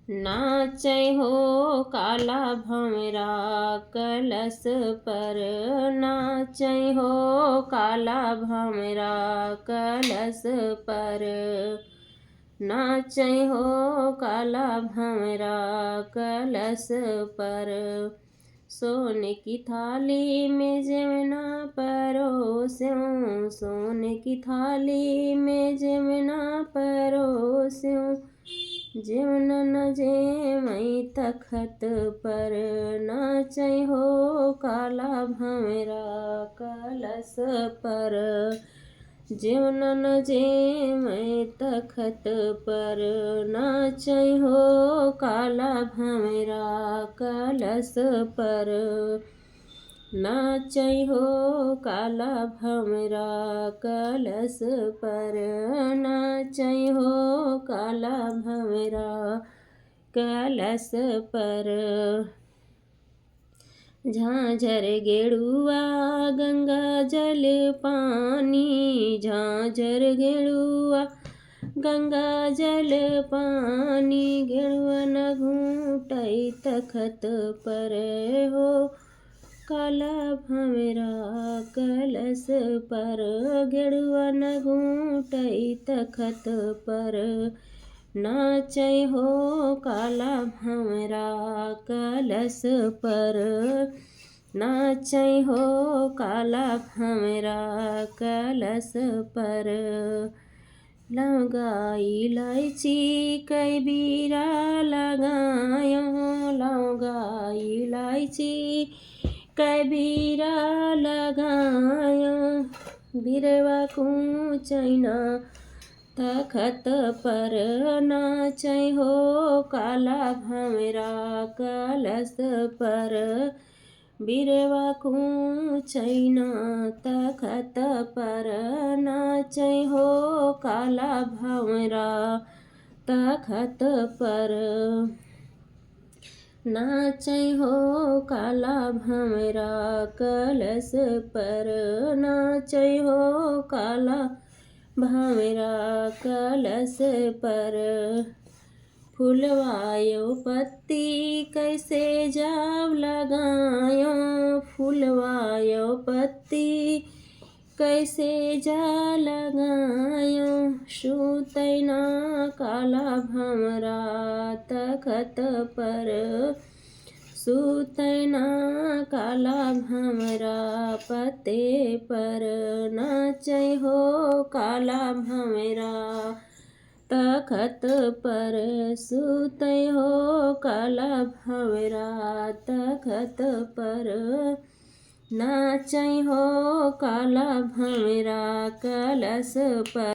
नाचै हो काला भंवरा कलश पर। नाचै हो काला भंवरा कलश पर। नाचै हो काला भंवरा कलश पर। सोने की थाली में जमुना परोस्यूं। सोने की थाली में जमुना परोस्यूं। जमुना न जेमई तखत पर। नाचै हो काला भंवरा कलश पर। जमुना न जेमई तखत पर। नाचै हो काला भंवरा कलश पर। नाचै हो काला भंवरा कलश पर। नाचै हो काला भंवरा कलश पर। झांझर गेरुआ गंगा जल पानी। झांझर गेरुआ गंगा जल पानी। गेरुआ न घूंटै तखत पर हो काला भंवरा कलश पर। गेरुआ न घूंटै तखत पर। नाचै हो काला भंवरा कलश पर। नाचै हो काला भंवरा कलश पर। लौंगा इलायची कई बीरा लगायो। लौंगा इलायची कई बीरा लगायो। बिरवा कूचैना तखत पर। नाचै हो काला भंवरा कलश पर। बिरवा कूचैना तखत पर। नाचै हो काला भंवरा तखत पर। नाचै हो काला भंवरा कलश पर। नाचै हो काला भंवरा कलश पर। फुलवायो पत्ती कैसे जाव लगायो। फुलवायो पत्ती कैसे जा लगायो। सुतै ना काला भंवरा तखत पर। सुतै ना काला भंवरा पते पर। नाचै हो काला भंवरा तखत पर। सुतै हो काला भंवरा तखत पर। नाचै हो काला भंवरा कलश पर।